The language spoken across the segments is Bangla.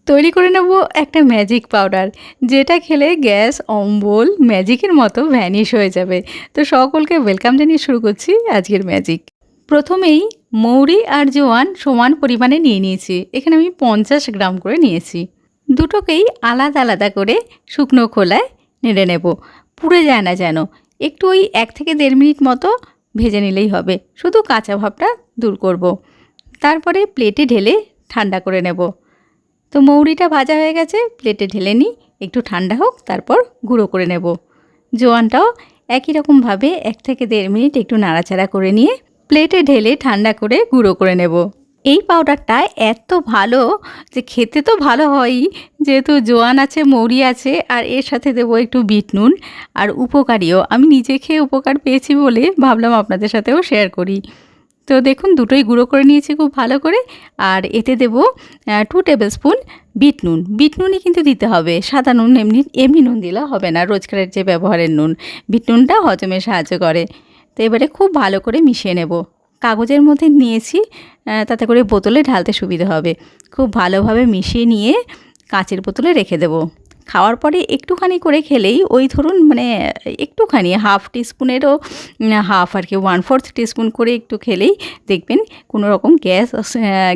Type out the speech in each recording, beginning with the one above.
তৈরি করে নেব একটা ম্যাজিক পাউডার, যেটা খেলে গ্যাস অম্বল ম্যাজিকের মতো ভ্যানিশ হয়ে যাবে। তো সকলকে ওয়েলকাম জানিয়ে শুরু করছি আজকের ম্যাজিক। প্রথমেই মৌরি আর জোয়ান সমান পরিমাণে নিয়ে নিয়েছি। এখানে আমি 50 গ্রাম করে নিয়েছি। দুটোকেই আলাদা আলাদা করে শুকনো খোলায় নেড়ে নেব, পুড়ে যায় না যেন। একটু ওই 1 থেকে 1.5 মিনিট মতো ভেজে নিলেই হবে, শুধু কাঁচা ভাবটা দূর করব। তারপরে প্লেটে ঢেলে ঠান্ডা করে নেব। তো মৌরিটা ভাজা হয়ে গেছে, প্লেটে ঢেলে নিই, একটু ঠান্ডা হোক, তারপর গুঁড়ো করে নেব। জোয়ানটাও একই রকমভাবে 1 থেকে 1.5 মিনিট একটু নাড়াচাড়া করে নিয়ে প্লেটে ঢেলে ঠান্ডা করে গুঁড়ো করে নেব। এই পাউডারটা এত ভালো যে খেতে তো ভালো হয়ই, যেহেতু জোয়ান আছে মৌরি আছে, আর এর সাথে দেবো একটু বিট নুন, আর উপকারীও। আমি নিজে খেয়ে উপকার পেয়েছি বলে ভাবলাম আপনাদের সাথেও শেয়ার করি। তো দেখুন দুটোই গুঁড়ো করে নিয়েছি খুব ভালো করে। আর এতে দেব 2 টেবিল স্পুন বিট নুন। বিট নুনই কিন্তু দিতে হবে, সাদা নুন এমনি নুন দিলে হবে না, রোজকারের যে ব্যবহারের নুন। বিট নুনটা হজমে সাহায্য করে। তো এবারে খুব ভালো করে মিশিয়ে নেব। কাগজের মধ্যে নিয়েছি, তাতে করে বোতলে ঢালতে সুবিধা হবে। খুব ভালোভাবে মিশিয়ে নিয়ে কাঁচের বোতলে রেখে দেব। খাওয়ার পরে একটুখানি করে খেলেই, ওই ধরুন মানে একটুখানি হাফ টিস্পুনেরও হাফ আর কি 1/4 টিস্পুন করে একটু খেলেই দেখবেন কোনো রকম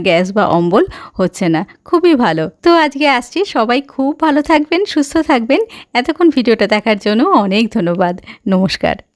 গ্যাস বা অম্বল হচ্ছে না। খুবই ভালো। তো আজকে আসছি, সবাই খুব ভালো থাকবেন, সুস্থ থাকবেন। এতক্ষণ ভিডিওটা দেখার জন্য অনেক ধন্যবাদ। নমস্কার।